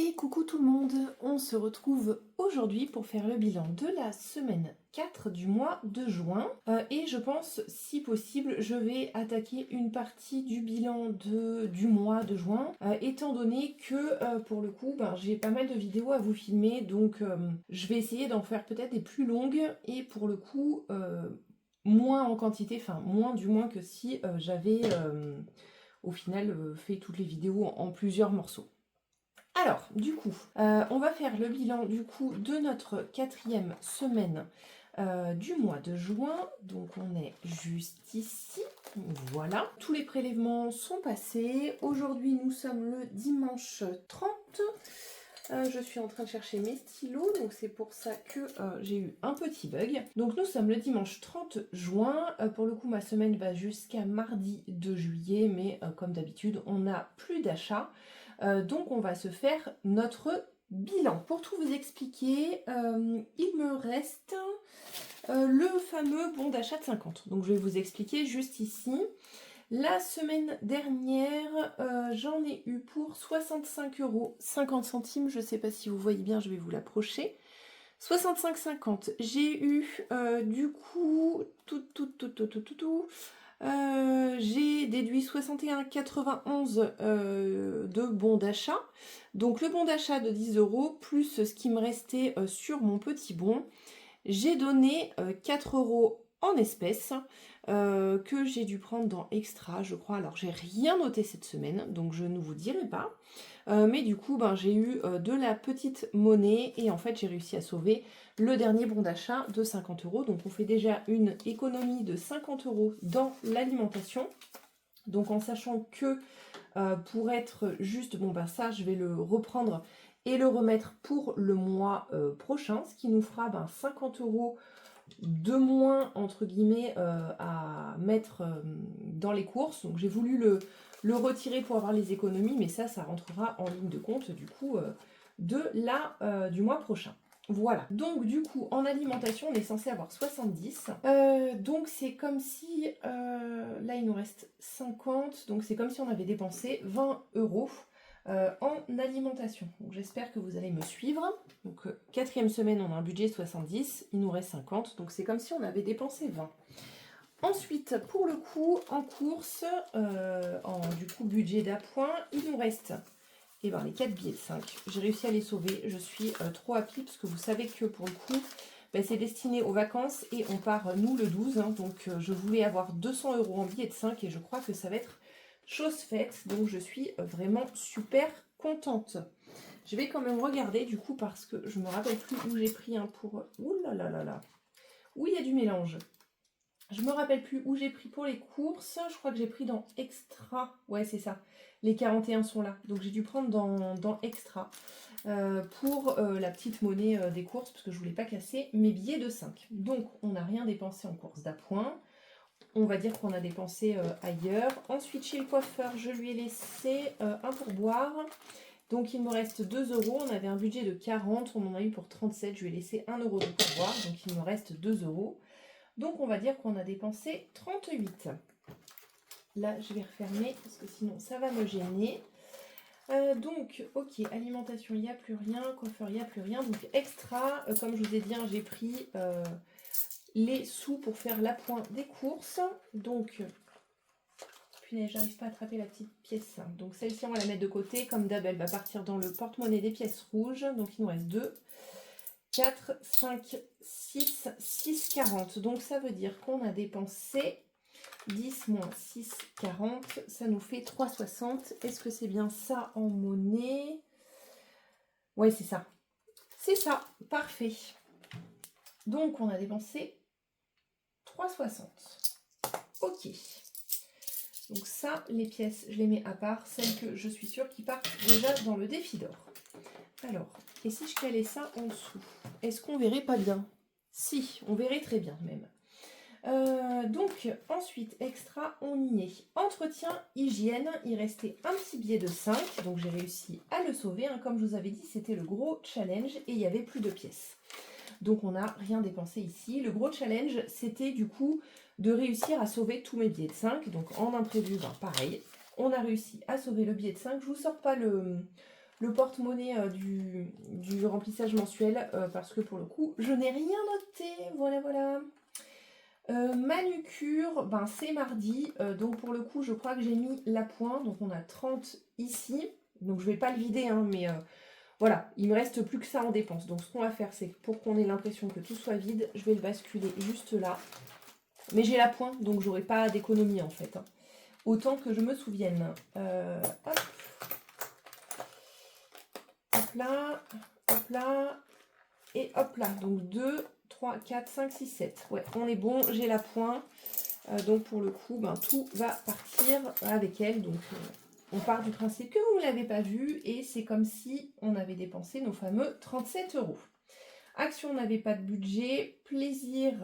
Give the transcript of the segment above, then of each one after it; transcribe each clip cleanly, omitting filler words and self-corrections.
Et coucou tout le monde, on se retrouve aujourd'hui pour faire le bilan de la semaine 4 du mois de juin. Et je pense, si possible, je vais attaquer une partie du bilan du mois de juin, étant donné que pour le coup, j'ai pas mal de vidéos à vous filmer, donc je vais essayer d'en faire peut-être des plus longues et pour le coup, moins en quantité, enfin moins du moins que si j'avais au final fait toutes les vidéos en plusieurs morceaux. Alors, du coup, on va faire le bilan du coup de notre 4e semaine du mois de juin. Donc on est juste ici, voilà. Tous les prélèvements sont passés. Aujourd'hui nous sommes le dimanche 30. Je suis en train de chercher mes stylos, donc c'est pour ça que j'ai eu un petit bug. Donc nous sommes le dimanche 30 juin. Pour le coup, ma semaine va jusqu'à mardi 2 juillet, mais comme d'habitude, on n'a plus d'achat. Donc on va se faire notre bilan. Pour tout vous expliquer, il me reste le fameux bon d'achat de 50. Donc je vais vous expliquer juste ici. La semaine dernière, j'en ai eu pour 65,50 €. Je ne sais pas si vous voyez bien, je vais vous l'approcher. 65,50. J'ai eu du coup j'ai déduit 61,91 de bon d'achat. Donc le bon d'achat de 10 € plus ce qui me restait sur mon petit bon. J'ai donné 4 € en espèces que j'ai dû prendre dans Extra, je crois. Alors j'ai rien noté cette semaine, donc je ne vous dirai pas. Mais du coup, j'ai eu de la petite monnaie et en fait j'ai réussi à sauver le dernier bon d'achat de 50 €. Donc on fait déjà une économie de 50 € dans l'alimentation. Donc en sachant que pour être juste, ça je vais le reprendre et le remettre pour le mois prochain, ce qui nous fera 50 € de moins entre guillemets à mettre dans les courses. Donc j'ai voulu le retirer pour avoir les économies, mais ça rentrera en ligne de compte du coup du mois prochain. Voilà, donc du coup en alimentation on est censé avoir 70, donc c'est comme si, là il nous reste 50, donc c'est comme si on avait dépensé 20 € en alimentation. Donc j'espère que vous allez me suivre. Donc 4e semaine on a un budget de 70, il nous reste 50, donc c'est comme si on avait dépensé 20. Ensuite pour le coup en course, du coup budget d'appoint, il nous reste les 4 billets de 5. J'ai réussi à les sauver, je suis trop happy parce que vous savez que pour le coup c'est destiné aux vacances et on part nous le 12, donc je voulais avoir 200 € en billets de 5 et je crois que ça va être chose faite, donc je suis vraiment super contente. Je vais quand même regarder du coup parce que je me rappelle plus où j'ai pris un pour... Ouh là là là là. Où il y a du mélange. Je me rappelle plus où j'ai pris pour les courses. Je crois que j'ai pris dans Extra. Ouais, c'est ça. Les 41 sont là. Donc j'ai dû prendre dans Extra pour la petite monnaie des courses parce que je voulais pas casser mes billets de 5. Donc on n'a rien dépensé en course d'appoint. On va dire qu'on a dépensé ailleurs. Ensuite, chez le coiffeur, je lui ai laissé un pourboire. Donc, il me reste 2 €. On avait un budget de 40. On en a eu pour 37. Je lui ai laissé 1 € de pourboire. Donc, il me reste 2 €. Donc, on va dire qu'on a dépensé 38. Là, je vais refermer parce que sinon, ça va me gêner. Donc, ok, alimentation, il n'y a plus rien. Coiffeur, il n'y a plus rien. Donc, extra, comme je vous ai dit, j'ai pris... les sous pour faire l'appoint des courses. Donc, punaise, j'arrive pas à attraper la petite pièce. Donc celle-ci, on va la mettre de côté. Comme d'hab, elle va partir dans le porte-monnaie des pièces rouges. Donc il nous reste 2, 4, 5, 6, 6,40. Donc ça veut dire qu'on a dépensé 10 moins 6, 40. Ça nous fait 3,60. Est-ce que c'est bien ça en monnaie? Ouais, c'est ça. C'est ça, parfait. Donc on a dépensé 3,60. Ok. Donc ça, les pièces, je les mets à part. Celles que je suis sûre qui partent déjà dans le défi d'or. Alors, et si je calais ça en dessous, est-ce qu'on verrait pas bien? Si, on verrait très bien même. Donc, ensuite, extra, on y est. Entretien, hygiène, il restait un petit billet de 5. Donc j'ai réussi à le sauver. Comme je vous avais dit, c'était le gros challenge et il n'y avait plus de pièces. Donc on n'a rien dépensé ici. Le gros challenge, c'était du coup de réussir à sauver tous mes billets de 5. Donc en imprévu, pareil, on a réussi à sauver le billet de 5. Je ne vous sors pas le porte-monnaie du remplissage mensuel, parce que pour le coup, je n'ai rien noté. Voilà, voilà. Manucure, ben c'est mardi, donc pour le coup, je crois que j'ai mis l'appoint, donc on a 30 ici. Donc je vais pas le vider, hein, mais voilà, il me reste plus que ça en dépenses. Donc ce qu'on va faire, c'est que pour qu'on ait l'impression que tout soit vide, je vais le basculer juste là. Mais j'ai l'appoint, donc j'aurai pas d'économie en fait, hein. Autant que je me souvienne. Hop. Hop là, et hop là. Donc 2, 3, 4, 5, 6, 7. Ouais, on est bon, j'ai l'appoint. Donc pour le coup, ben, tout va partir avec elle. Donc on part du principe que vous ne l'avez pas vu et c'est comme si on avait dépensé nos fameux 37 €. Action, on n'avait pas de budget. Plaisir,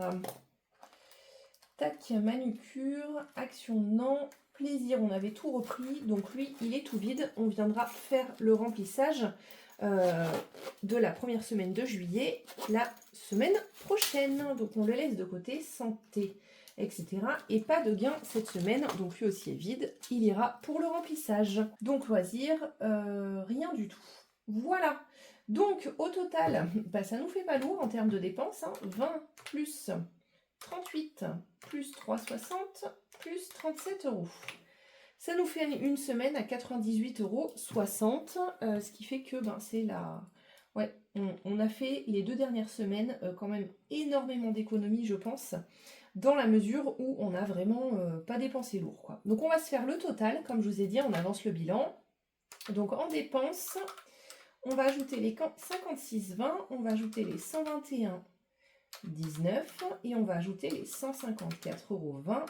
tac, manucure. Action, non. Plaisir, on avait tout repris. Donc lui, il est tout vide. On viendra faire le remplissage de la première semaine de juillet la semaine prochaine. Donc on le laisse de côté. Santé, etc. Et pas de gain cette semaine, donc lui aussi est vide, il ira pour le remplissage. Donc loisir, rien du tout. Voilà, donc au total, bah, ça nous fait pas lourd en termes de dépenses, hein. 20 plus 38 plus 3,60 plus 37 €. Ça nous fait une semaine à 98,60 €, ce qui fait que ben, c'est la... Ouais, on a fait les 2 dernières semaines quand même énormément d'économies, je pense, dans la mesure où on n'a vraiment pas dépensé lourd, quoi. Donc on va se faire le total, comme je vous ai dit, on avance le bilan. Donc en dépenses, on va ajouter les 56,20, on va ajouter les 121,19 et on va ajouter les 154,20 €.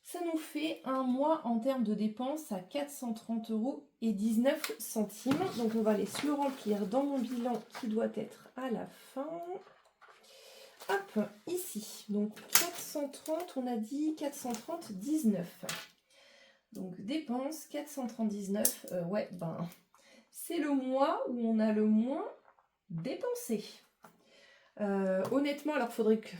Ça nous fait un mois en termes de dépenses à 430,19 €. Donc on va aller se le remplir dans mon bilan qui doit être à la fin. Hop, ici. Donc 430, on a dit 430,19. Donc dépenses 430,19. Ouais, ben c'est le mois où on a le moins dépensé. Honnêtement, alors faudrait que...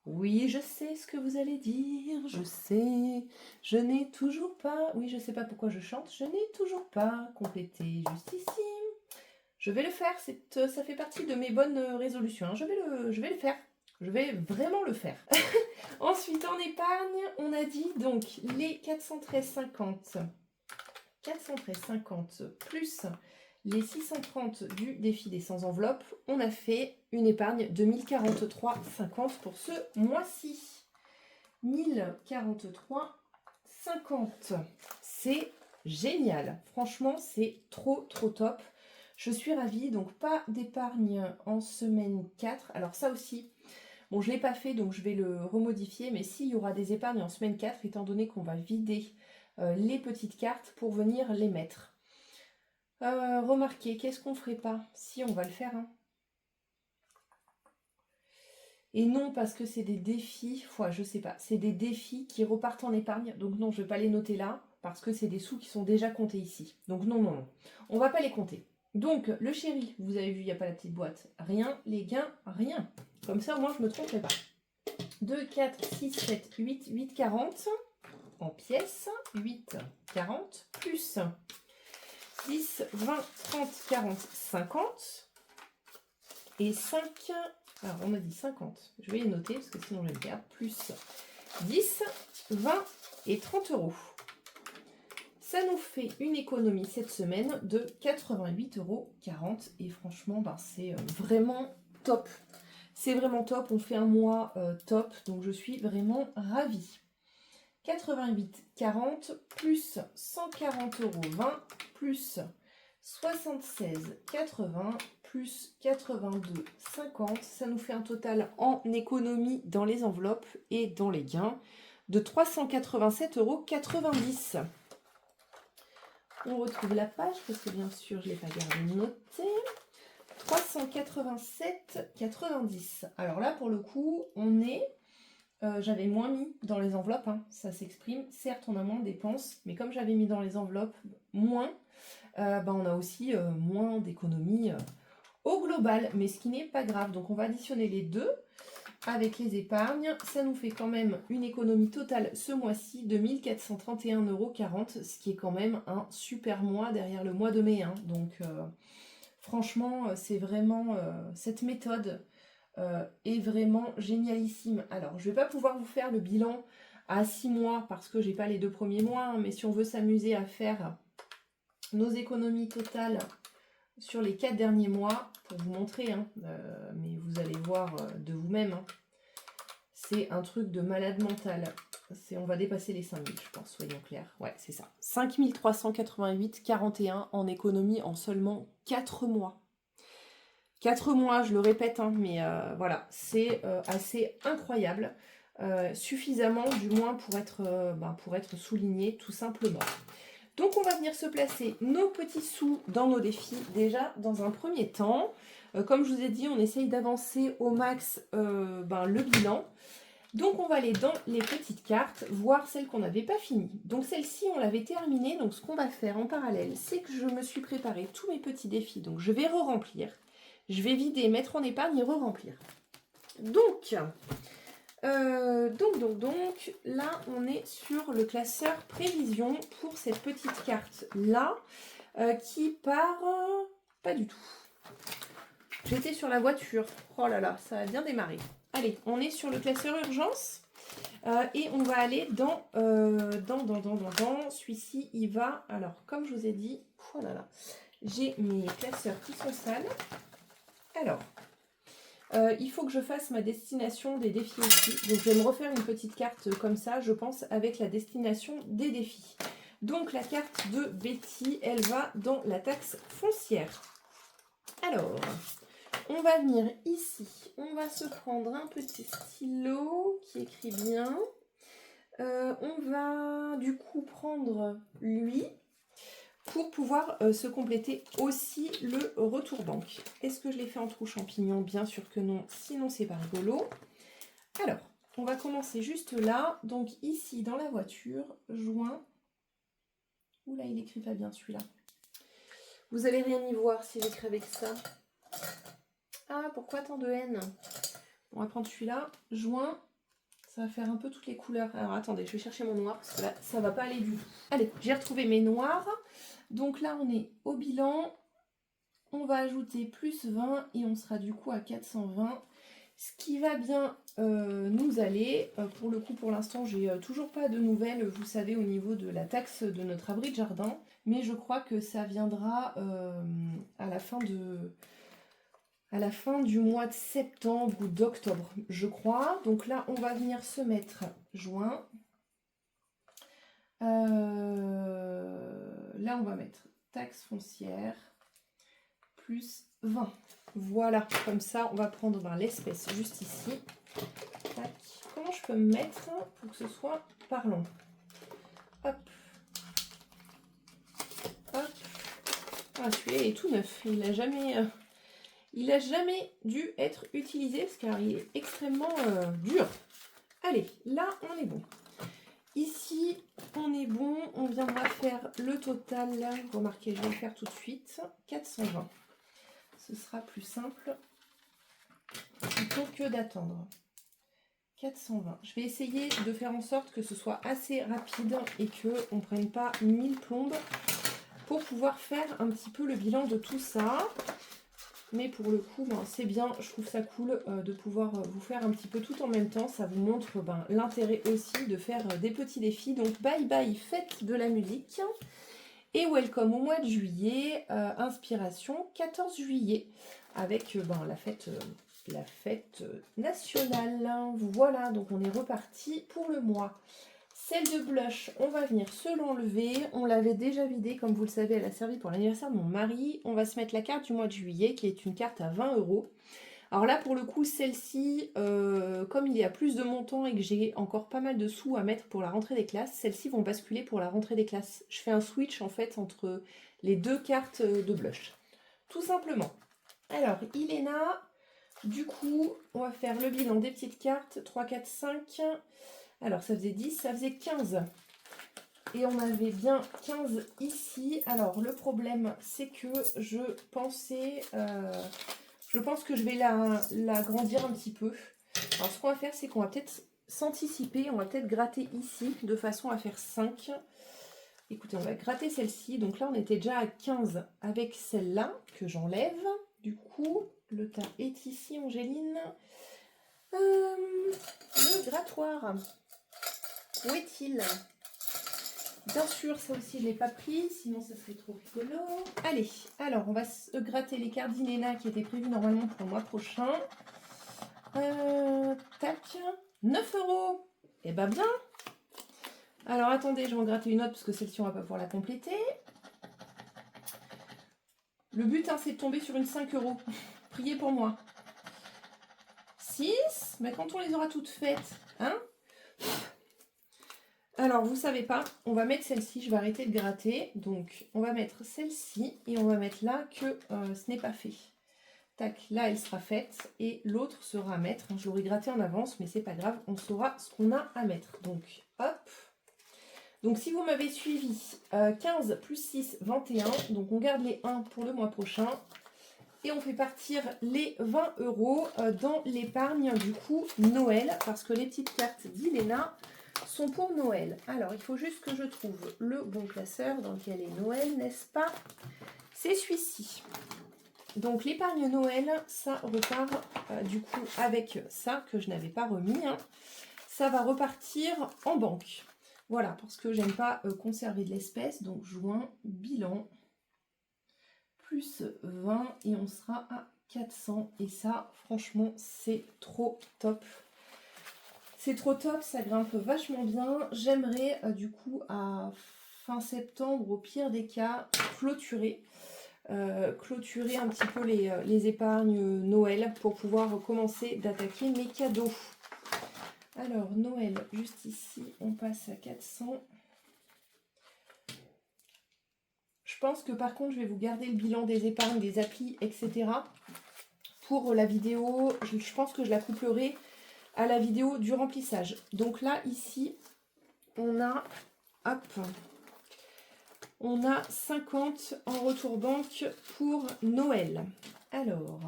Oui, je sais ce que vous allez dire, je sais, je n'ai toujours pas... Oui, je sais pas pourquoi je chante, je n'ai toujours pas complété juste ici. Je vais le faire, ça fait partie de mes bonnes résolutions, hein. Je vais le faire, je vais vraiment le faire. Ensuite, en épargne, on a dit donc les 413,50 plus les 630 du défi des sans enveloppe, on a fait une épargne de 1043,50 pour ce mois-ci. 1043,50. C'est génial. Franchement, c'est trop top. Je suis ravie. Donc, pas d'épargne en semaine 4. Alors, ça aussi, bon, je ne l'ai pas fait, donc je vais le remodifier. Mais s'il y aura des épargnes en semaine 4, étant donné qu'on va vider les petites cartes pour venir les mettre. Remarquez, qu'est-ce qu'on ferait pas? Si, on va le faire, hein. Et non, parce que c'est des défis, je sais pas, c'est des défis qui repartent en épargne. Donc non, je vais pas les noter là, parce que c'est des sous qui sont déjà comptés ici. Donc non, on va pas les compter. Donc, le chéri, vous avez vu, il n'y a pas la petite boîte. Rien, les gains, rien. Comme ça, au moins, je me tromperai pas. 2, 4, 6, 7, 8, 8, 40 en pièces. 8, 40, plus 10, 20, 30, 40, 50. Et 5, alors on a dit 50. Je vais les noter parce que sinon je vais le perdre. Plus 10, 20 et 30 €. Ça nous fait une économie cette semaine de 88,40 €. Et franchement, ben, c'est vraiment top. C'est vraiment top. On fait un mois top. Donc je suis vraiment ravie. 88,40 plus 140,20 € plus 76,80 plus 82,50. Ça nous fait un total en économie dans les enveloppes et dans les gains de 387,90 €. On retrouve la page parce que bien sûr je ne l'ai pas gardé noté. 387,90. Alors là pour le coup on est... j'avais moins mis dans les enveloppes, hein, ça s'exprime. Certes, on a moins de dépenses, mais comme j'avais mis dans les enveloppes moins, on a aussi moins d'économies au global, mais ce qui n'est pas grave. Donc, on va additionner les deux. avec les épargnes, ça nous fait quand même une économie totale ce mois-ci de 1 431,40 €, ce qui est quand même un super mois derrière le mois de mai. Hein. Donc franchement, c'est vraiment cette méthode est vraiment génialissime. Alors, je ne vais pas pouvoir vous faire le bilan à 6 mois parce que j'ai pas les 2 premiers mois, hein, mais si on veut s'amuser à faire nos économies totales sur les 4 derniers mois, pour vous montrer, hein, mais vous allez voir de vous-même, hein, c'est un truc de malade mental. On va dépasser les 5 000, je pense, soyons clairs. Ouais, c'est ça. 5 388,41 en économie en seulement 4 mois. 4 mois, je le répète, hein, mais voilà, c'est assez incroyable. Suffisamment, du moins, pour être souligné, tout simplement. Donc, on va venir se placer nos petits sous dans nos défis. Déjà, dans un premier temps, comme je vous ai dit, on essaye d'avancer au max le bilan. Donc, on va aller dans les petites cartes, voir celles qu'on n'avait pas finies. Donc, celle-ci, on l'avait terminée. Donc, ce qu'on va faire en parallèle, c'est que je me suis préparé tous mes petits défis. Donc, je vais re-remplir. Je vais vider, mettre en épargne et re-remplir. Donc, là, on est sur le classeur prévision pour cette petite carte-là, qui part pas du tout. J'étais sur la voiture. Oh là là, ça a bien démarré. Allez, on est sur le classeur urgence. Et on va aller dans celui-ci, il va... Alors, comme je vous ai dit, oh là là, j'ai mes classeurs qui sont sales. Alors, il faut que je fasse ma destination des défis aussi. Donc, je vais me refaire une petite carte comme ça, je pense, avec la destination des défis. Donc, la carte de Betty, elle va dans la taxe foncière. Alors, on va venir ici. On va se prendre un petit stylo qui écrit bien. On va du coup prendre lui pour pouvoir se compléter aussi le retour banque. Est-ce que je l'ai fait en trou champignon? Bien sûr que non, sinon c'est pas rigolo. Alors, on va commencer juste là. Donc ici, dans la voiture, joint. Oula, il écrit pas bien celui-là. Vous allez rien y voir si j'écris avec ça. Ah, pourquoi tant de haine? On va prendre celui-là. Joint. Ça va faire un peu toutes les couleurs. Alors attendez, je vais chercher mon noir parce que là, ça va pas aller du tout. Allez, j'ai retrouvé mes noirs. Donc là, on est au bilan. On va ajouter plus 20 et on sera du coup à 420. Ce qui va bien nous aller. Pour le coup, pour l'instant, j'ai toujours pas de nouvelles, vous savez, au niveau de la taxe de notre abri de jardin. Mais je crois que ça viendra à la fin du mois de septembre ou d'octobre, je crois. Donc là, on va venir se mettre juin. Là, on va mettre taxe foncière plus 20. Voilà, comme ça, on va prendre l'espèce juste ici. Tac. Comment je peux me mettre pour que ce soit parlant? Hop. Hop. Ah, celui-là, il est tout neuf. Il n'a jamais dû être utilisé car il est extrêmement dur. Allez, là, on est bon. Ici, on est bon. On viendra faire le total. Remarquez, je vais le faire tout de suite. 420. Ce sera plus simple plutôt que d'attendre. 420. Je vais essayer de faire en sorte que ce soit assez rapide et qu'on ne prenne pas 1000 plombes pour pouvoir faire un petit peu le bilan de tout ça. Mais pour le coup, c'est bien, je trouve ça cool de pouvoir vous faire un petit peu tout en même temps. Ça vous montre l'intérêt aussi de faire des petits défis. Donc bye bye, fête de la musique. Et welcome au mois de juillet, inspiration 14 juillet, avec la fête nationale. Voilà, donc on est reparti pour le mois. Celle de blush, on va venir se l'enlever. On l'avait déjà vidée, comme vous le savez, elle a servi pour l'anniversaire de mon mari. On va se mettre la carte du mois de juillet, qui est une carte à 20 €. Alors là, pour le coup, celle-ci, comme il y a plus de montants et que j'ai encore pas mal de sous à mettre pour la rentrée des classes, celles-ci vont basculer pour la rentrée des classes. Je fais un switch, en fait, entre les deux cartes de blush. Tout simplement. Alors, Iléna, du coup, on va faire le bilan des petites cartes. 3, 4, 5... Alors, ça faisait 10, ça faisait 15. Et on avait bien 15 ici. Alors, le problème, c'est que je pense que je vais la grandir un petit peu. Alors ce qu'on va faire, c'est qu'on va peut-être s'anticiper, on va peut-être gratter ici de façon à faire 5. Écoutez, on va gratter celle-ci. Donc là, on était déjà à 15 avec celle-là que j'enlève. Du coup, le tas est ici, Angéline. Le grattoir. Où est-il? Bien sûr, ça aussi, je ne l'ai pas pris, sinon ça serait trop rigolo. Allez, alors, on va se gratter les cartes d'Inéna qui étaient prévues normalement pour le mois prochain. Tac, 9 €. Eh ben bien. Alors, attendez, je vais en gratter une autre parce que celle-ci, on va pas pouvoir la compléter. Le but, hein, c'est de tomber sur une 5 €. Priez pour moi. 6, mais quand on les aura toutes faites, hein? Alors, vous savez pas, on va mettre celle-ci, je vais arrêter de gratter. Donc, on va mettre celle-ci et on va mettre là que ce n'est pas fait. Tac, là, elle sera faite et l'autre sera à mettre. Je l'aurais gratté en avance, mais c'est pas grave, on saura ce qu'on a à mettre. Donc, hop. Donc, si vous m'avez suivi, 15 plus 6, 21. Donc, on garde les 1 pour le mois prochain. Et on fait partir les 20 € dans l'épargne, du coup, Noël. Parce que les petites cartes d'Iléna sont pour Noël. Alors, il faut juste que je trouve le bon classeur dans lequel est Noël, n'est-ce pas? C'est celui-ci. Donc, l'épargne Noël, ça repart du coup avec ça que je n'avais pas remis. Hein. Ça va repartir en banque. Voilà, parce que j'aime pas conserver de l'espèce. Donc, joint, bilan, plus 20 et on sera à 400. Et ça, franchement, c'est trop top. C'est trop top, ça grimpe vachement bien. J'aimerais du coup à fin septembre, au pire des cas, clôturer un petit peu les épargnes Noël pour pouvoir commencer d'attaquer mes cadeaux. Alors Noël, juste ici, on passe à 400. Je pense que par contre, je vais vous garder le bilan des épargnes, des applis, etc. Pour la vidéo, je pense que je la couplerai à la vidéo du remplissage. Donc là, ici, on a, hop, on a 50 en retour banque pour Noël. Alors,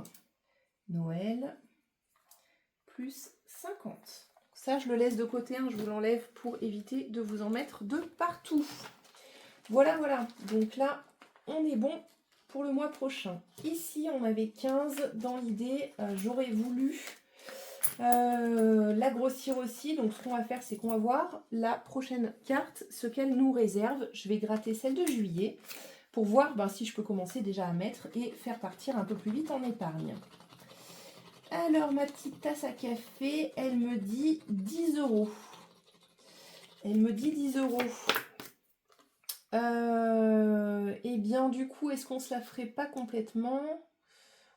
Noël, plus 50. Ça, je le laisse de côté, hein, je vous l'enlève pour éviter de vous en mettre de partout. Voilà, voilà. Donc là, on est bon pour le mois prochain. Ici, on avait 15. Dans l'idée, j'aurais voulu la grossir aussi. Donc ce qu'on va faire, c'est qu'on va voir la prochaine carte, ce qu'elle nous réserve. Je vais gratter celle de juillet pour voir si je peux commencer déjà à mettre et faire partir un peu plus vite en épargne. Alors ma petite tasse à café, elle me dit 10 €. Elle me dit 10 €. Et bien du coup, est-ce qu'on se la ferait pas complètement?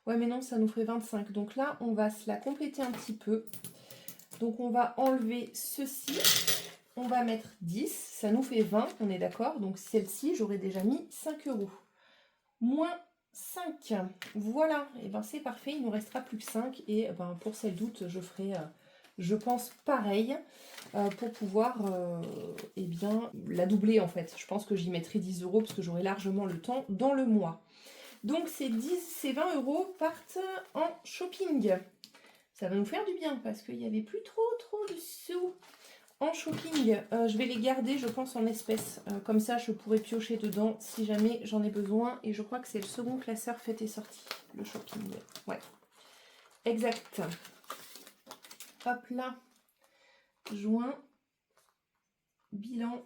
Ouais, mais non, ça nous ferait 25. Donc là, on va se la compléter un petit peu. Donc on va enlever ceci. On va mettre 10. Ça nous fait 20, on est d'accord? Donc celle-ci, j'aurais déjà mis 5 €. Moins 5. Voilà. Et ben c'est parfait. Il ne nous restera plus que 5. Et ben, pour celle d'août, je ferai, je pense, pareil. Pour pouvoir eh bien, la doubler en fait. Je pense que j'y mettrai 10 € parce que j'aurai largement le temps dans le mois. Donc ces 20 € partent en shopping. Ça va nous faire du bien parce qu'il n'y avait plus trop de sous en shopping. Je vais les garder, je pense, en espèces. Comme ça, je pourrai piocher dedans si jamais j'en ai besoin. Et je crois que c'est le second classeur fait et sorti, le shopping. Ouais, exact. Hop là. Joint. Bilan.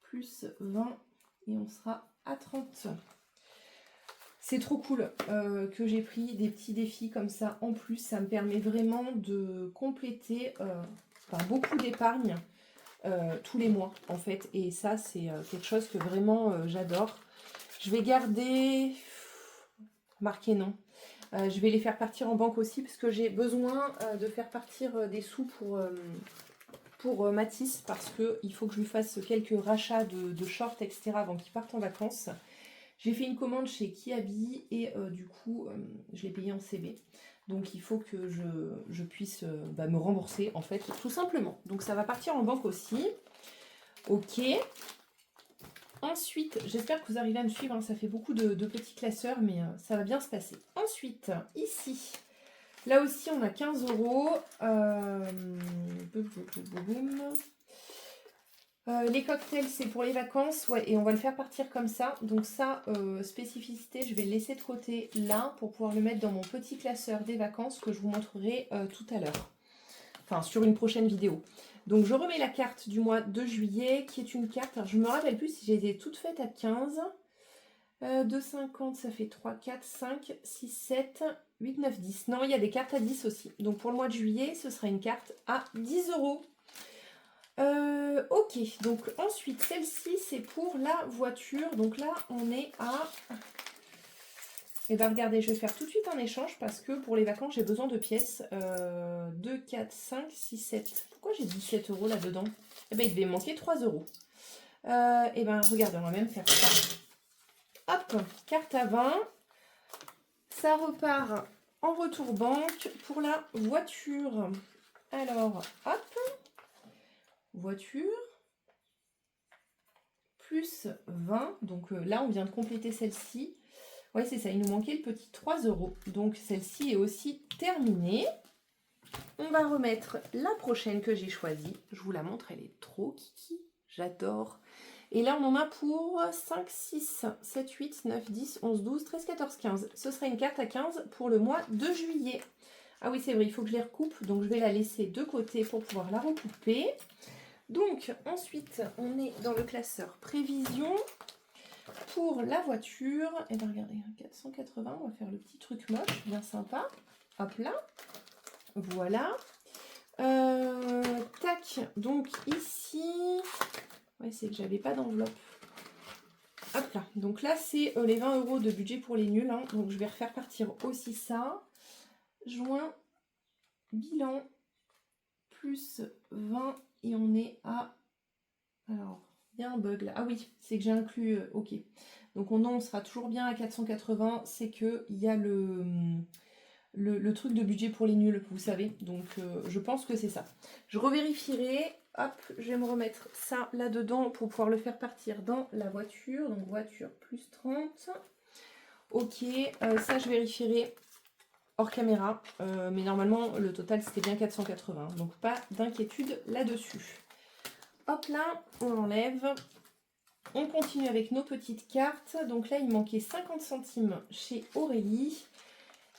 Plus 20. Et on sera à 30. C'est trop cool que j'ai pris des petits défis comme ça. En plus, ça me permet vraiment de compléter beaucoup d'épargne tous les mois, en fait. Et ça, c'est quelque chose que vraiment j'adore. Je vais garder... Marqué non. Je vais les faire partir en banque aussi, parce que j'ai besoin de faire partir des sous pour Mathis, parce qu'il faut que je lui fasse quelques rachats de shorts, etc. avant qu'il parte en vacances. J'ai fait une commande chez Kiabi et du coup, je l'ai payé en CB. Donc, il faut que je puisse me rembourser, en fait, tout simplement. Donc, ça va partir en banque aussi. Ok. Ensuite, j'espère que vous arrivez à me suivre. Hein, ça fait beaucoup de petits classeurs, mais ça va bien se passer. Ensuite, ici, Là aussi, on a 15 euros. Les cocktails, c'est pour les vacances. Ouais, et on va le faire partir comme ça. Donc ça, spécificité, je vais le laisser de côté là pour pouvoir le mettre dans mon petit classeur des vacances que je vous montrerai tout à l'heure. Enfin, sur une prochaine vidéo. Donc je remets la carte du mois de juillet, qui est une carte, alors je me rappelle plus si j'ai été toute faite à 15. 2,50, ça fait 3, 4, 5, 6, 7, 8, 9, 10. Non, il y a des cartes à 10 aussi. Donc pour le mois de juillet, ce sera une carte à 10 euros. Ok, donc ensuite, celle-ci, c'est pour la voiture. Donc là, on est à... Et bien regardez, je vais faire tout de suite un échange parce que pour les vacances, j'ai besoin de pièces. 2, 4, 5, 6, 7. Pourquoi j'ai 17 euros là-dedans? Eh bien, il devait me manquer 3 euros. Et bien, regardez, on va même faire ça. Hop, carte à 20. Ça repart en retour banque pour la voiture. Alors, hop, voiture, plus 20. Donc là, on vient de compléter celle-ci. Oui, c'est ça, il nous manquait le petit 3 euros. Donc celle-ci est aussi terminée. On va remettre la prochaine que j'ai choisie. Je vous la montre, elle est trop kiki. J'adore. Et là, on en a pour 5, 6, 7, 8, 9, 10, 11, 12, 13, 14, 15. Ce sera une carte à 15 pour le mois de juillet. Ah oui, c'est vrai, il faut que je les recoupe. Donc, je vais la laisser de côté pour pouvoir la recouper. Donc, ensuite, on est dans le classeur prévision. Pour la voiture, et bien regardez, 480, on va faire le petit truc moche, bien sympa. Hop là. Voilà. Tac, donc ici... Ouais, c'est que j'avais pas d'enveloppe. Hop là. Donc là, c'est les 20 euros de budget pour les nuls. Hein. Donc je vais refaire partir aussi ça. Joint, bilan, plus 20. Et on est à... Alors, il y a un bug là. Ah oui, c'est que j'ai inclus... ok. Donc on sera toujours bien à 480. C'est qu'il y a le truc de budget pour les nuls, vous savez. Donc je pense que c'est ça. Je revérifierai. Hop, je vais me remettre ça là-dedans pour pouvoir le faire partir dans la voiture. Donc voiture plus 30. Ok, ça je vérifierai hors caméra. Mais normalement, le total c'était bien 480. Donc pas d'inquiétude là-dessus. Hop là, on enlève. On continue avec nos petites cartes. Donc là, il manquait 50 centimes chez Aurélie.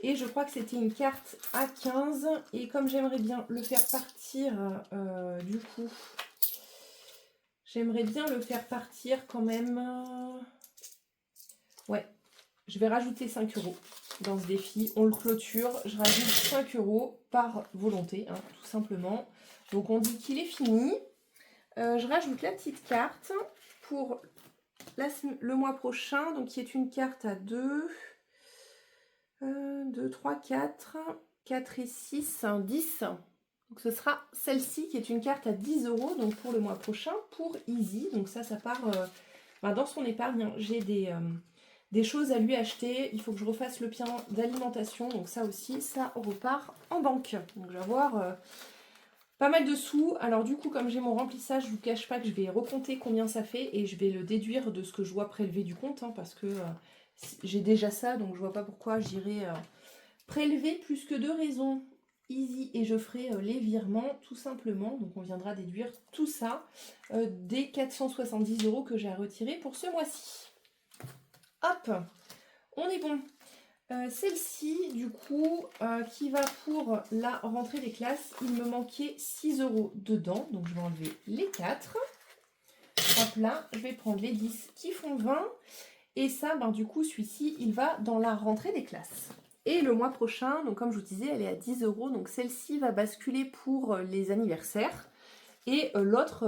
Et je crois que c'était une carte à 15. Et comme j'aimerais bien le faire partir, du coup, j'aimerais bien le faire partir quand même. Ouais, je vais rajouter 5 euros dans ce défi. On le clôture. Je rajoute 5 euros par volonté, hein, tout simplement. Donc on dit qu'il est fini. Je rajoute la petite carte pour le mois prochain. Donc qui est une carte à 2... 2, 3, 4, 4 et 6, 10. Donc ce sera celle-ci qui est une carte à 10 euros donc pour le mois prochain pour Easy. Donc ça part dans son épargne. J'ai des choses à lui acheter. Il faut que je refasse le plan d'alimentation. Donc ça aussi, ça repart en banque. Donc je vais avoir pas mal de sous. Alors du coup, comme j'ai mon remplissage, je ne vous cache pas que je vais recompter combien ça fait et je vais le déduire de ce que je dois prélever du compte hein, parce que j'ai déjà ça, donc je vois pas pourquoi j'irai prélever plus que de raison. Easy, et je ferai les virements tout simplement. Donc on viendra déduire tout ça des 470 euros que j'ai à retirer pour ce mois-ci. Hop, on est bon. Celle-ci, du coup, qui va pour la rentrée des classes, il me manquait 6 euros dedans. Donc je vais enlever les 4. Hop là, je vais prendre les 10 qui font 20. Et ça, du coup, celui-ci, il va dans la rentrée des classes. Et le mois prochain, donc comme je vous disais, elle est à 10 euros. Donc celle-ci va basculer pour les anniversaires. Et l'autre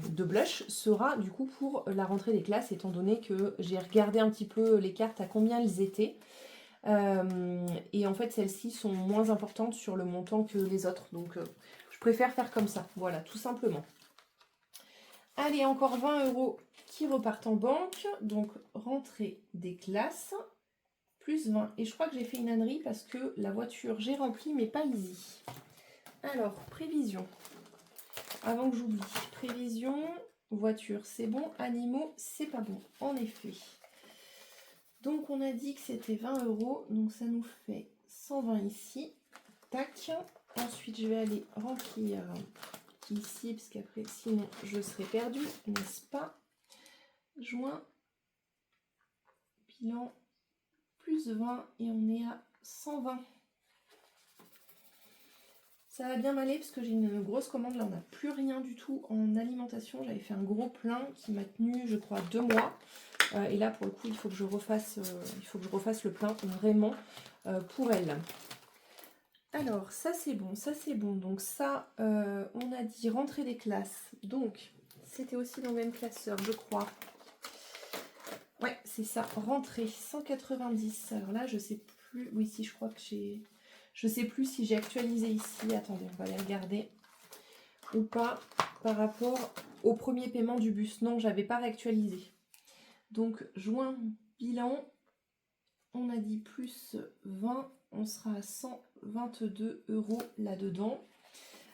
de blush sera du coup pour la rentrée des classes, étant donné que j'ai regardé un petit peu les cartes à combien elles étaient. Et en fait, celles-ci sont moins importantes sur le montant que les autres. Donc je préfère faire comme ça. Voilà, tout simplement. Allez, encore 20 euros qui repartent en banque. Donc, rentrée des classes, plus 20. Et je crois que j'ai fait une ânerie parce que la voiture, j'ai rempli, mais pas Easy. Alors, prévision. Avant que j'oublie. Prévision, voiture, c'est bon. Animaux, c'est pas bon. En effet. Donc, on a dit que c'était 20 euros. Donc, ça nous fait 120 ici. tac. Ensuite, je vais aller remplir ici, parce qu'après, sinon, je serai perdue, n'est-ce pas? Joint, bilan, plus 20, et on est à 120. Ça va bien m'aller, parce que j'ai une grosse commande, là, on n'a plus rien du tout en alimentation. J'avais fait un gros plein qui m'a tenu, je crois, 2 mois. Et là, pour le coup, il faut que je refasse le plein, vraiment, pour elle. Alors, ça c'est bon, ça c'est bon. Donc ça, on a dit rentrée des classes. Donc, c'était aussi dans le même classeur, je crois. Ouais, c'est ça, rentrée, 190. Alors là, je sais plus. Oui, si, je crois que j'ai... Je sais plus si j'ai actualisé ici. Attendez, on va aller regarder. Ou pas, par rapport au premier paiement du bus. Non, j'avais pas réactualisé. Donc, joint, bilan, on a dit plus 20, on sera à 122 € là-dedans.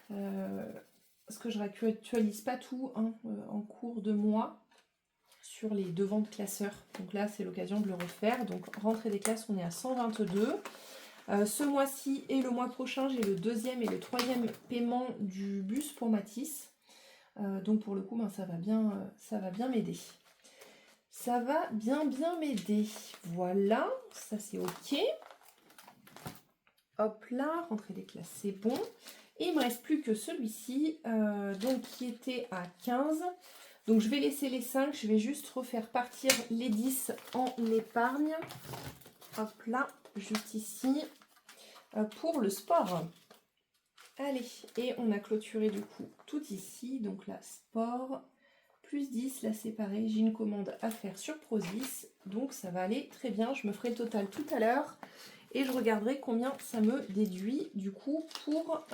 Parce que je ne réactualise pas tout en cours de mois sur les deux ventes classeurs. Donc là, c'est l'occasion de le refaire. Donc, rentrée des classes, on est à 122. Ce mois-ci et le mois prochain, j'ai le deuxième et le troisième paiement du bus pour Matisse. Donc, pour le coup, ben, ça va bien m'aider. Ça va bien m'aider. Voilà, ça c'est ok. Hop là, rentrée des classes, c'est bon. Et il ne me reste plus que celui-ci, donc qui était à 15. Donc je vais laisser les 5, je vais juste refaire partir les 10 en épargne. Hop là, juste ici, pour le sport. Allez, et on a clôturé du coup tout ici. Donc là, sport, plus 10, là c'est pareil, j'ai une commande à faire sur Prozis. Donc ça va aller très bien, je me ferai le total tout à l'heure. Et je regarderai combien ça me déduit du coup pour,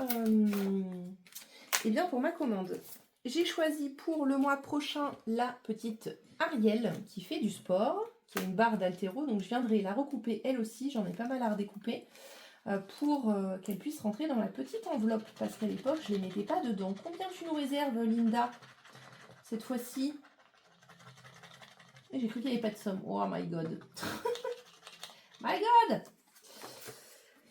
pour ma commande. J'ai choisi pour le mois prochain la petite Ariel qui fait du sport, qui a une barre d'haltéro. Donc je viendrai la recouper elle aussi, j'en ai pas mal à redécouper, pour qu'elle puisse rentrer dans ma petite enveloppe. Parce qu'à l'époque, je ne les mettais pas dedans. Combien tu nous réserves, Linda, cette fois-ci? J'ai cru qu'il n'y avait pas de somme. Oh my god. My god.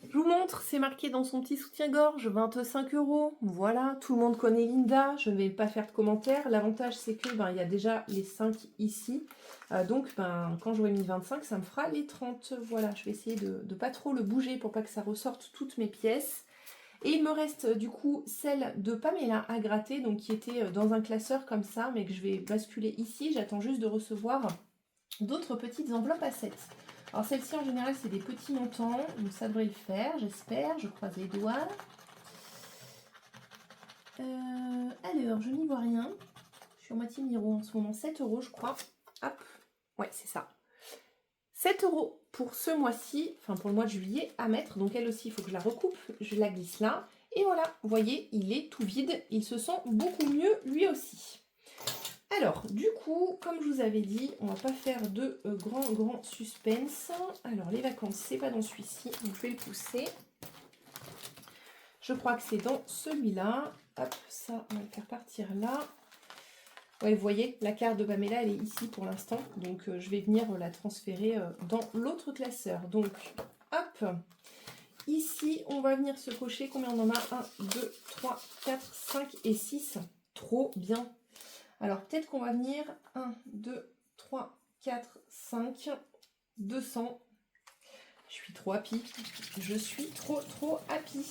Je vous montre, c'est marqué dans son petit soutien-gorge, 25 €. Voilà, tout le monde connaît Linda, je ne vais pas faire de commentaires. L'avantage, c'est que il y a déjà les 5 ici. Donc, quand j'aurai mis 25, ça me fera les 30. Voilà, je vais essayer de ne pas trop le bouger pour pas que ça ressorte toutes mes pièces. Et il me reste du coup celle de Pamela à gratter, donc qui était dans un classeur comme ça, mais que je vais basculer ici. J'attends juste de recevoir d'autres petites enveloppes à 7. Alors celle-ci en général c'est des petits montants, donc ça devrait le faire, j'espère, je croise les doigts. Alors je n'y vois rien, je suis en moitié miro en ce moment, 7 € je crois. Hop, ouais c'est ça. 7 € pour ce mois-ci, enfin pour le mois de juillet à mettre, donc elle aussi il faut que je la recoupe, je la glisse là. Et voilà, vous voyez, il est tout vide, il se sent beaucoup mieux lui aussi. Alors, du coup, comme je vous avais dit, on va pas faire de grand suspense. Alors, les vacances, c'est pas dans celui-ci, donc je vais le pousser. Je crois que c'est dans celui-là. Hop, ça, on va le faire partir là. Ouais, vous voyez, la carte de Pamela, elle est ici pour l'instant. Donc, je vais venir la transférer dans l'autre classeur. Donc, hop, ici, on va venir se cocher. Combien on en a? 1, 2, 3, 4, 5 et 6. Trop bien. Alors, peut-être qu'on va venir 1, 2, 3, 4, 5, 200. Je suis trop happy. Je suis trop happy.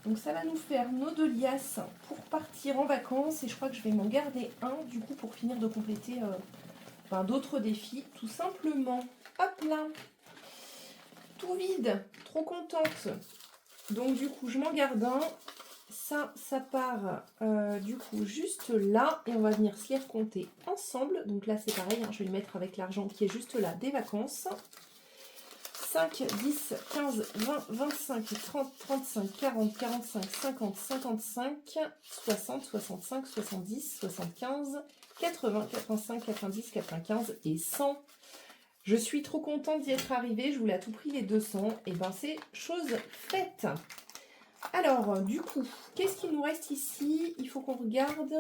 Donc, ça va nous faire nos 2 liasses pour partir en vacances. Et je crois que je vais m'en garder un, du coup, pour finir de compléter d'autres défis, tout simplement. Hop là. Tout vide. Trop contente. Donc, du coup, je m'en garde un. Ça part du coup juste là et on va venir se les recompter ensemble. Donc là c'est pareil, je vais le mettre avec l'argent qui est juste là des vacances. 5, 10, 15, 20, 25, 30, 35, 40, 45, 50, 55, 60, 65, 70, 75, 80, 85, 90, 95 et 100. Je suis trop contente d'y être arrivée, je voulais à tout prix les 200. Et c'est chose faite. Alors, du coup, qu'est-ce qu'il nous reste ici? Il faut qu'on regarde.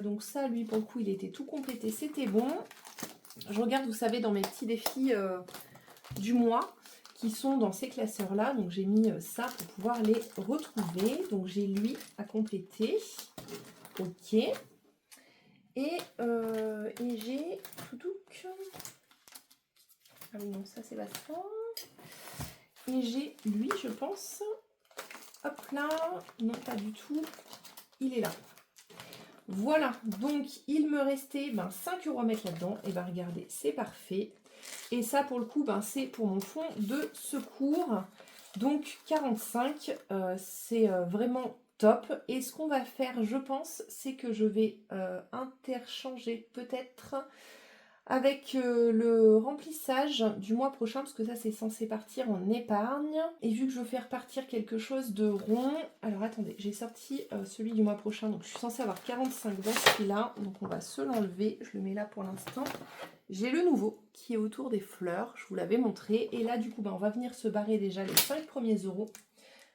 Donc ça, lui, pour le coup, il était tout complété. C'était bon. Je regarde, vous savez, dans mes petits défis du mois, qui sont dans ces classeurs-là. Donc j'ai mis ça pour pouvoir les retrouver. Donc j'ai lui à compléter. Ok. Et j'ai Toutouk. Ah oui, non, ça c'est pas ça. Et j'ai lui, je pense. Hop là. Non, pas du tout. Il est là. Voilà. Donc, il me restait 5 € à mettre là-dedans. Et regardez, c'est parfait. Et ça, pour le coup, c'est pour mon fond de secours. Donc, 45, c'est vraiment top. Et ce qu'on va faire, je pense, c'est que je vais interchanger peut-être avec le remplissage du mois prochain, parce que ça, c'est censé partir en épargne. Et vu que je veux faire partir quelque chose de rond... Alors, attendez, j'ai sorti celui du mois prochain. Donc, je suis censée avoir 45 dans celui-là. Donc, on va se l'enlever. Je le mets là pour l'instant. J'ai le nouveau qui est autour des fleurs. Je vous l'avais montré. Et là, du coup, on va venir se barrer déjà les 5 premiers euros.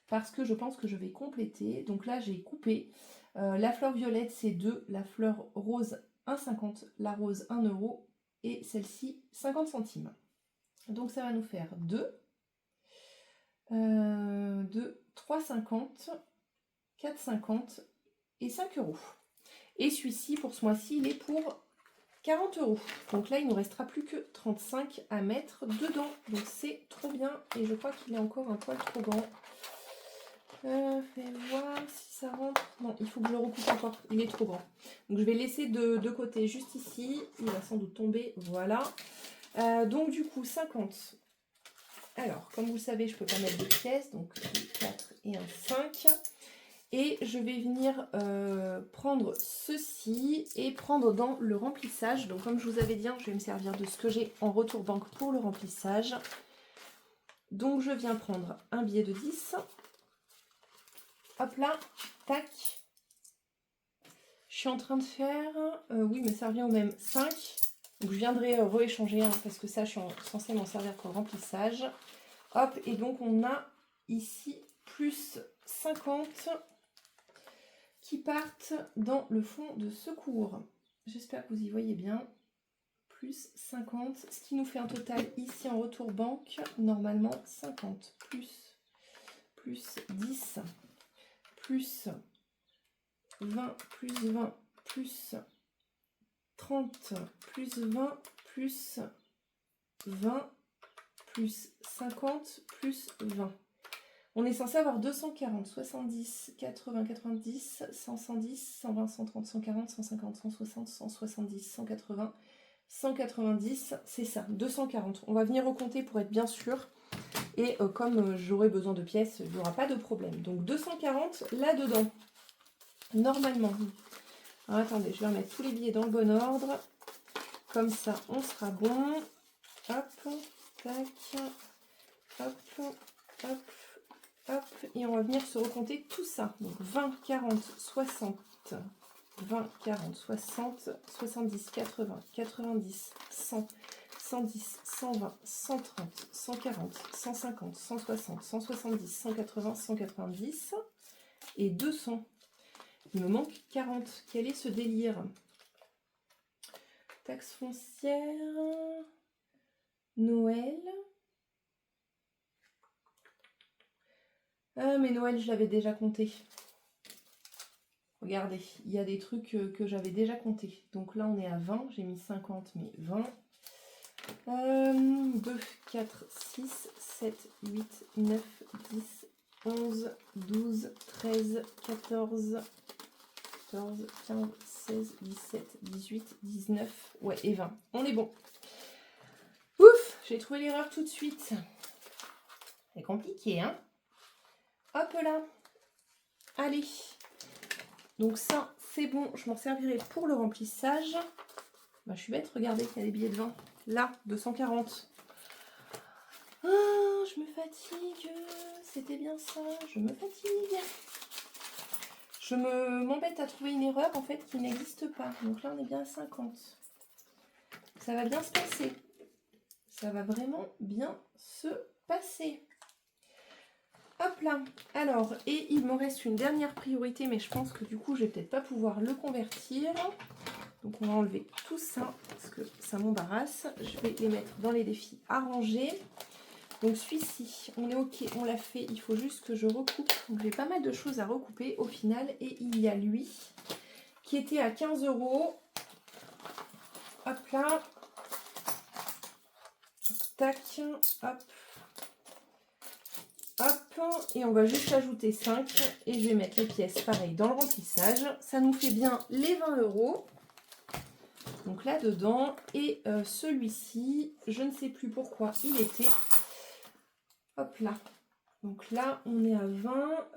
Parce que je pense que je vais compléter. Donc là, j'ai coupé. La fleur violette, c'est 2. La fleur rose, 1,50. La rose, 1 €. Et celle-ci, 50 centimes. Donc ça va nous faire 2, 3,50, 4,50 et 5 €. Et celui-ci, pour ce mois-ci, il est pour 40 €. Donc là, il ne nous restera plus que 35 à mettre dedans. Donc c'est trop bien. Et je crois qu'il est encore un poil trop grand. Fais voir si ça rentre. Non, il faut que je le recoupe encore. Il est trop grand. Donc je vais laisser de côté juste ici. Il va sans doute tomber. Voilà. Donc du coup, 50. Alors, comme vous le savez, je ne peux pas mettre de pièces. Donc 4 et un 5. Et je vais venir prendre ceci et prendre dans le remplissage. Donc comme je vous avais dit, je vais me servir de ce que j'ai en retour banque pour le remplissage. Donc je viens prendre un billet de 10. Hop là, tac. Je suis en train de faire, oui mais ça revient au même, 5. Donc je viendrai rééchanger parce que ça je suis censée m'en servir pour le remplissage. Hop, et donc on a ici plus 50 qui partent dans le fond de secours. J'espère que vous y voyez bien. Plus 50, ce qui nous fait un total ici en retour banque, normalement 50, plus 10, plus 20, plus 20, plus 30, plus 20, plus 20, plus 50, plus 20. On est censé avoir 240, 70, 80, 90, 100, 110, 120, 130, 140, 150, 160, 170, 180, 190, c'est ça, 240. On va venir recompter pour être bien sûr. Et comme j'aurai besoin de pièces, il n'y aura pas de problème. Donc 240 là-dedans. Normalement. Alors, attendez, je vais remettre tous les billets dans le bon ordre. Comme ça, on sera bon. Hop, tac, hop, hop, hop. Et on va venir se recompter tout ça. Donc 20, 40, 60, 20, 40, 60, 70, 80, 90, 100, 110, 120, 130, 140, 150, 160, 170, 180, 190 et 200. Il me manque 40. Quel est ce délire? Taxe foncière, Noël. Ah, mais Noël, je l'avais déjà compté. Regardez, il y a des trucs que j'avais déjà compté. Donc là, on est à 20. J'ai mis 50, mais 20. 2, 4, 6, 7, 8, 9, 10, 11, 12, 13, 14, 14, 15, 16, 17, 18, 19, ouais, et 20. On est bon. Ouf, j'ai trouvé l'erreur tout de suite. C'est compliqué, hein? Hop là. Allez. Donc ça, c'est bon. Je m'en servirai pour le remplissage. Bah, je suis bête, regardez, il y a des billets de 20. Là, 240. Ah, je me fatigue. C'était bien ça. Je me fatigue. Je m'embête à trouver une erreur en fait qui n'existe pas. Donc là, on est bien à 50. Ça va bien se passer. Ça va vraiment bien se passer. Hop là. Alors, et il me reste une dernière priorité, mais je pense que du coup, je vais peut-être pas pouvoir le convertir. Donc, on va enlever tout ça parce que ça m'embarrasse. Je vais les mettre dans les défis à ranger. Donc celui-ci, on est ok, on l'a fait. Il faut juste que je recoupe. Donc j'ai pas mal de choses à recouper au final. Et il y a lui qui était à 15 €. Hop là. Tac, hop. Hop, et on va juste ajouter 5 et je vais mettre les pièces pareil dans le remplissage. Ça nous fait bien les 20 €. Donc là dedans, et celui-ci, je ne sais plus pourquoi il était. Hop là. Donc là on est à 20.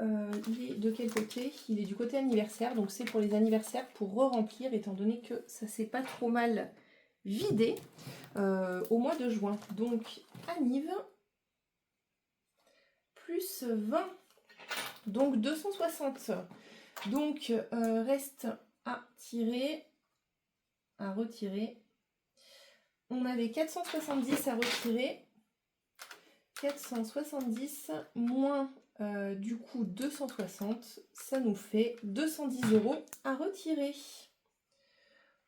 Il est de quel côté? Il est du côté anniversaire, donc c'est pour les anniversaires pour re-remplir étant donné que ça s'est pas trop mal vidé au mois de juin. Donc anniv plus 20, donc 260. Donc reste à tirer, à retirer. On avait 470 à retirer. 470 moins du coup 260, ça nous fait 210 € à retirer.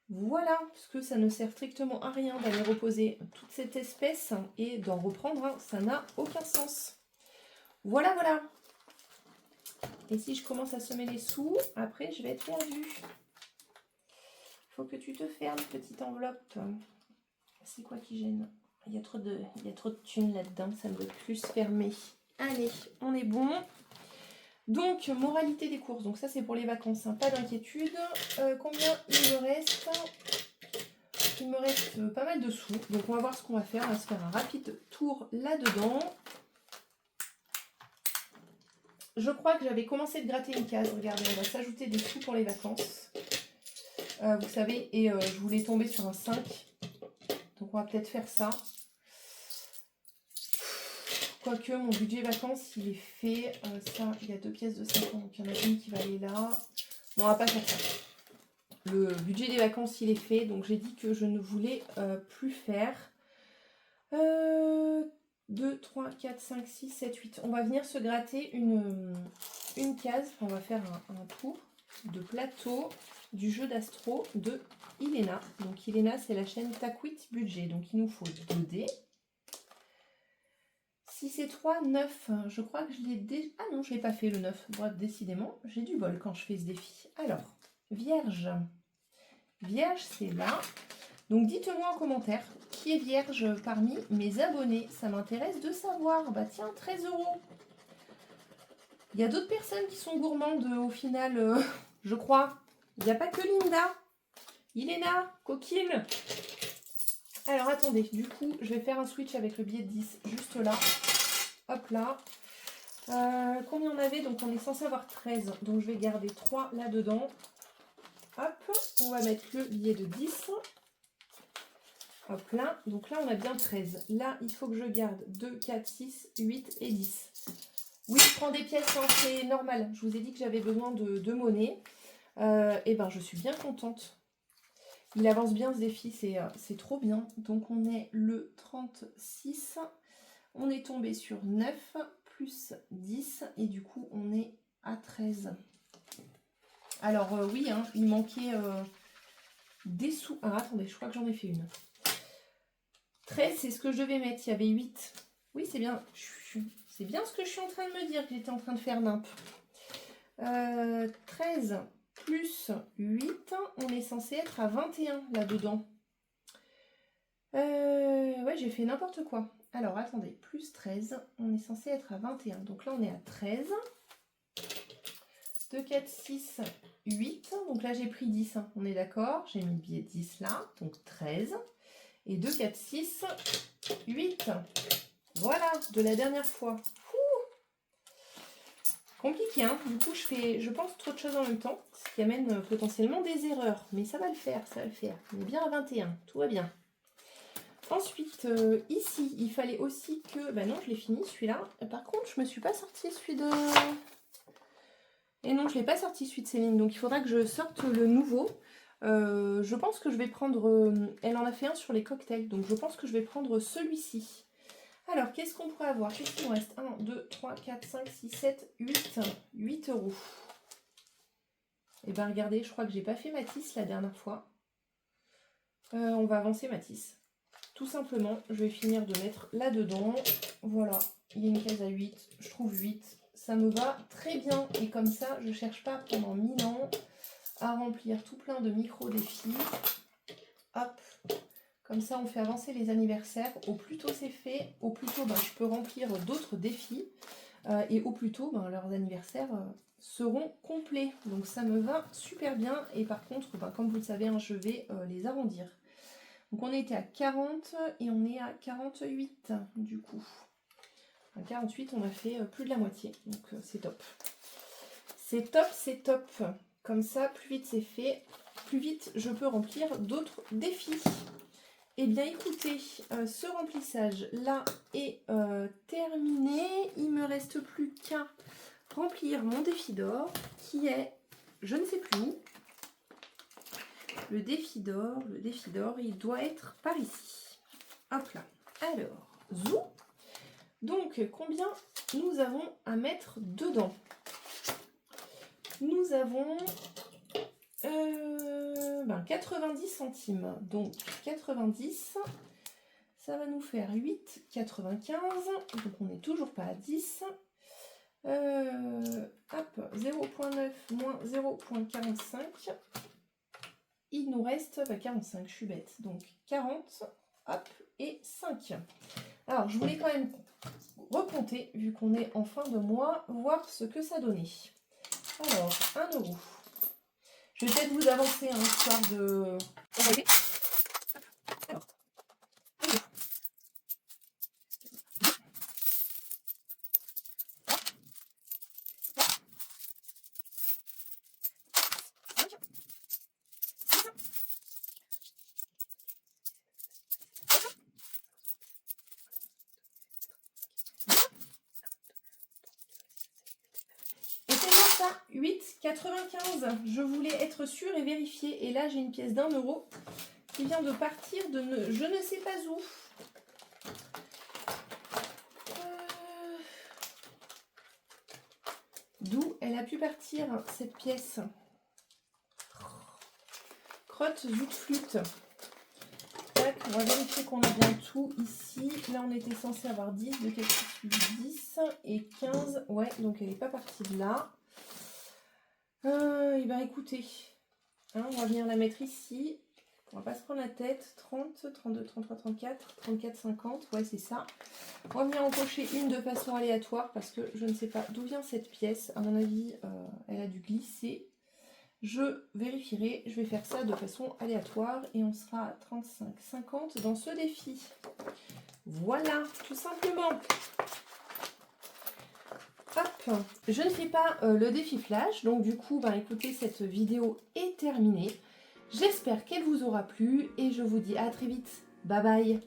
Voilà, parce que ça ne sert strictement à rien d'aller reposer toute cette espèce et d'en reprendre, hein, ça n'a aucun sens. Voilà, voilà. Et si je commence à semer les sous, après je vais être perdue. Il faut que tu te fermes, petite enveloppe. C'est quoi qui gêne? Il y a trop de thunes là-dedans, ça ne veut plus se fermer. Allez, on est bon. Donc, moralité des courses. Donc ça, c'est pour les vacances, hein, pas d'inquiétude. Combien il me reste? Il me reste pas mal de sous. Donc, on va voir ce qu'on va faire. On va se faire un rapide tour là-dedans. Je crois que j'avais commencé de gratter une case. Regardez, on va s'ajouter des sous pour les vacances. Vous savez, et je voulais tomber sur un 5. Donc, on va peut-être faire ça. Quoique mon budget vacances il est fait, ça il y a 2 pièces de 50, donc il y en a une qui va aller là. Non, on va pas faire ça. Le budget des vacances il est fait, donc j'ai dit que je ne voulais plus faire. 2, 3, 4, 5, 6, 7, 8. On va venir se gratter une case, on va faire un tour de plateau du jeu d'astro de Ilena. Donc Ilena c'est la chaîne Taquit Budget, donc il nous faut 2 dés. 6 et 3, 9. Je crois que je l'ai déjà... Ah non, je ne l'ai pas fait le 9. Bref, décidément, j'ai du bol quand je fais ce défi. Alors, Vierge. Vierge, c'est là. Donc, dites-moi en commentaire qui est Vierge parmi mes abonnés. Ça m'intéresse de savoir. Bah tiens, 13 €. Il y a d'autres personnes qui sont gourmandes au final, je crois. Il n'y a pas que Linda. Ilena, coquine. Alors, attendez. Du coup, je vais faire un switch avec le billet de 10 juste là. Hop là. Combien on avait? Donc on est censé avoir 13. Donc je vais garder 3 là-dedans. Hop, on va mettre le billet de 10. Hop là. Donc là on a bien 13. Là il faut que je garde 2, 4, 6, 8 et 10. Oui, je prends des pièces, hein, c'est normal. Je vous ai dit que j'avais besoin de monnaie. Et ben je suis bien contente. Il avance bien ce défi, c'est trop bien. Donc on est le 36. On est tombé sur 9 plus 10 et du coup on est à 13. Alors oui, hein, il manquait des sous. Ah attendez, je crois que j'en ai fait une. 13, c'est ce que je devais mettre, il y avait 8. Oui, c'est bien. C'est bien ce que je suis en train de me dire, que j'étais en train de faire nimp. 13 plus 8, on est censé être à 21 là-dedans. Ouais, j'ai fait n'importe quoi. Alors, attendez, plus 13, on est censé être à 21. Donc là, on est à 13. 2, 4, 6, 8. Donc là, j'ai pris 10, hein. On est d'accord. J'ai mis le billet 10 là, donc 13. Et 2, 4, 6, 8. Voilà, de la dernière fois. Compliqué, hein. Du coup, je pense trop de choses en même temps, ce qui amène potentiellement des erreurs. Mais ça va le faire, ça va le faire. On est bien à 21, tout va bien. Ensuite, ici, il fallait aussi que... Bah non, je l'ai fini, celui-là. Par contre, je me suis pas sorti celui de... Et non, je l'ai pas sorti celui de Céline. Donc, il faudra que je sorte le nouveau. Je pense que je vais prendre... elle en a fait un sur les cocktails. Donc, je pense que je vais prendre celui-ci. Alors, qu'est-ce qu'on pourrait avoir? Qu'est-ce qu'il nous reste? 1, 2, 3, 4, 5, 6, 7, 8. 8 €. Et bien, regardez, je crois que j'ai pas fait Matisse la dernière fois. On va avancer Matisse. Tout simplement, je vais finir de mettre là-dedans. voilà, il y a une case à 8, je trouve 8. Ça me va très bien et comme ça, je ne cherche pas pendant 1000 ans à remplir tout plein de micro-défis. Hop, comme ça on fait avancer les anniversaires. Au plus tôt c'est fait, au plus tôt je peux remplir d'autres défis. Et au plus tôt, leurs anniversaires seront complets. Donc ça me va super bien. Et par contre, comme vous le savez, je vais les arrondir. Donc on était à 40 et on est à 48 du coup. À 48, on a fait plus de la moitié. Donc c'est top. C'est top, c'est top. Comme ça, plus vite c'est fait, plus vite je peux remplir d'autres défis. Eh bien écoutez, ce remplissage là est terminé. Il me reste plus qu'à remplir mon défi d'or qui est, je ne sais plus où. Le défi d'or, il doit être par ici. Hop là. Alors, zou. Donc combien nous avons à mettre dedans? Nous avons 90 centimes. Donc 90, ça va nous faire 8,95. Donc on n'est toujours pas à 10. Hop, 0,9 moins 0,45. Il nous reste 45, je suis bête. Donc 40, hop, et 5. Alors je voulais quand même recompter, vu qu'on est en fin de mois, voir ce que ça donnait. Alors, 1 euro. Je vais peut-être vous avancer, histoire de... Alors, 1 euro. Et c'est bien ça, 8,95. Je voulais être sûre et vérifier. Et là, j'ai une pièce d'1 euro qui vient de partir de je ne sais pas où. D'où elle a pu partir, cette pièce. Crotte, zout, flûte. Tac, on va vérifier qu'on a bien tout ici. Là, on était censé avoir 10, de quelque chose 10 et 15. Ouais, donc elle n'est pas partie de là. Et ben écoutez, on va venir la mettre ici. On va pas se prendre la tête. 30, 32, 33, 34, 34, 50. Ouais, c'est ça. On va venir en cocher une de façon aléatoire parce que je ne sais pas d'où vient cette pièce. À mon avis, elle a dû glisser. Je vérifierai. Je vais faire ça de façon aléatoire et on sera à 35, 50 dans ce défi. Voilà, tout simplement. Hop, je ne fais pas le défi flash, donc du coup, écoutez, cette vidéo est terminée. J'espère qu'elle vous aura plu et je vous dis à très vite. Bye bye.